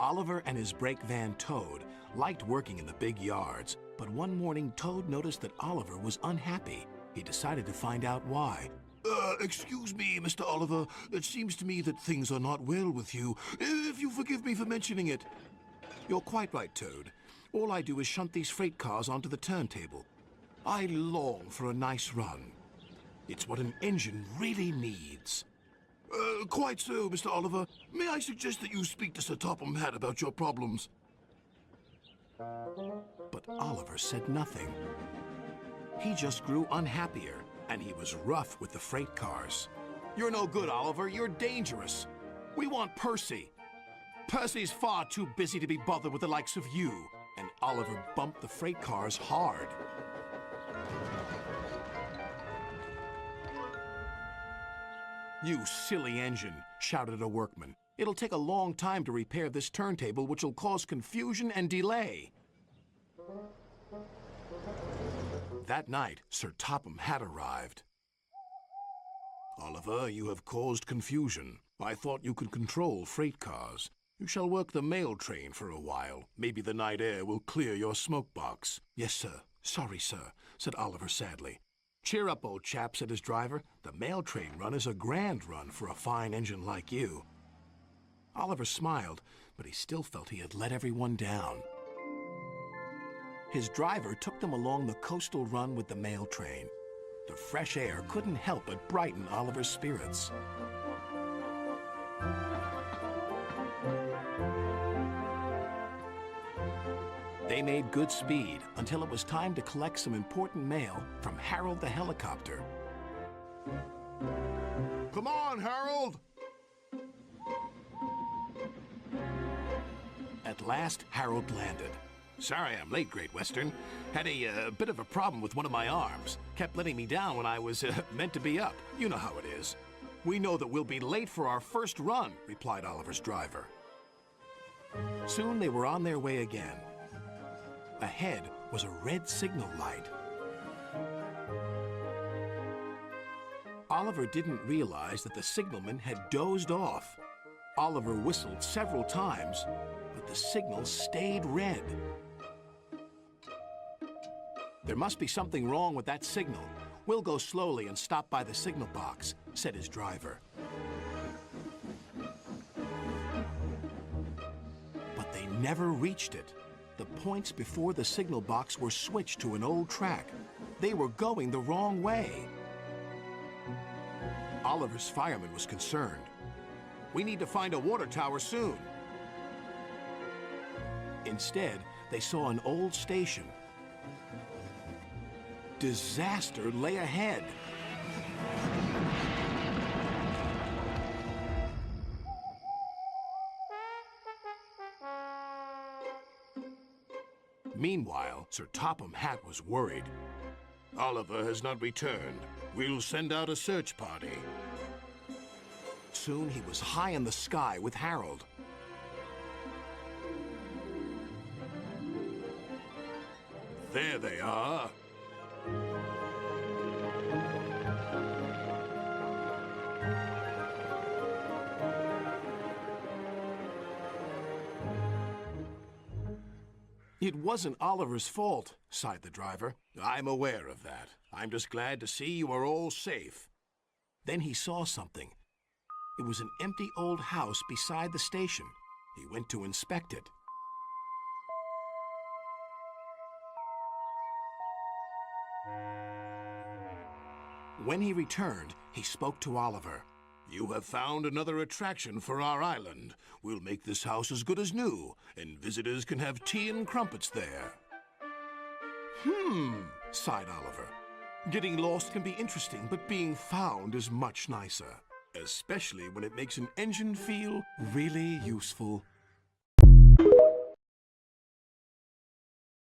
Oliver and his brake van Toad liked working in the big yards, but one morning Toad noticed that Oliver was unhappy. He decided to find out why. Excuse me, Mr. Oliver. It seems to me that things are not well with you. If you forgive me for mentioning it. You're quite right, Toad. All I do is shunt these freight cars onto the turntable. I long for a nice run. It's what an engine really needs. Quite so, Mr. Oliver. May I suggest that you speak to Sir Topham Hatt about your problems? But Oliver said nothing. He just grew unhappier, and he was rough with the freight cars. You're no good, Oliver. You're dangerous. We want Percy. Percy's far too busy to be bothered with the likes of you. And Oliver bumped the freight cars hard. You silly engine, shouted a workman. It'll take a long time to repair this turntable, which will cause confusion and delay. That night, Sir Topham Hatt arrived. Oliver, you have caused confusion. I thought you could control freight cars. You shall work the mail train for a while. Maybe the night air will clear your smoke box. Yes, sir. Sorry, sir, said Oliver sadly. Cheer up, old chap, said his driver. The mail train run is a grand run for a fine engine like you. Oliver smiled, but he still felt he had let everyone down. His driver took them along the coastal run with the mail train. The fresh air couldn't help but brighten Oliver's spirits. They made good speed until it was time to collect some important mail from Harold the helicopter. Come on, Harold! At last, Harold landed. Sorry I'm late, Great Western. Had a bit of a problem with one of my arms. Kept letting me down when I was meant to be up. You know how it is. We know that we'll be late for our first run, replied Oliver's driver. Soon they were on their way again. Ahead was a red signal light. Oliver didn't realize that the signalman had dozed off. Oliver whistled several times, but the signal stayed red. There must be something wrong with that signal. We'll go slowly and stop by the signal box, said his driver. But they never reached it. The points before the signal box were switched to an old track. They were going the wrong way. Oliver's fireman was concerned. We need to find a water tower soon. Instead, they saw an old station. Disaster lay ahead. Meanwhile, Sir Topham Hatt was worried. Oliver has not returned. We'll send out a search party. Soon he was high in the sky with Harold. There they are. It wasn't Oliver's fault, sighed the driver. I'm aware of that. I'm just glad to see you are all safe. Then he saw something. It was an empty old house beside the station. He went to inspect it. When he returned, he spoke to Oliver. You have found another attraction for our island. We'll make this house as good as new, and visitors can have tea and crumpets there. Sighed Oliver. Getting lost can be interesting, but being found is much nicer. Especially when it makes an engine feel really useful.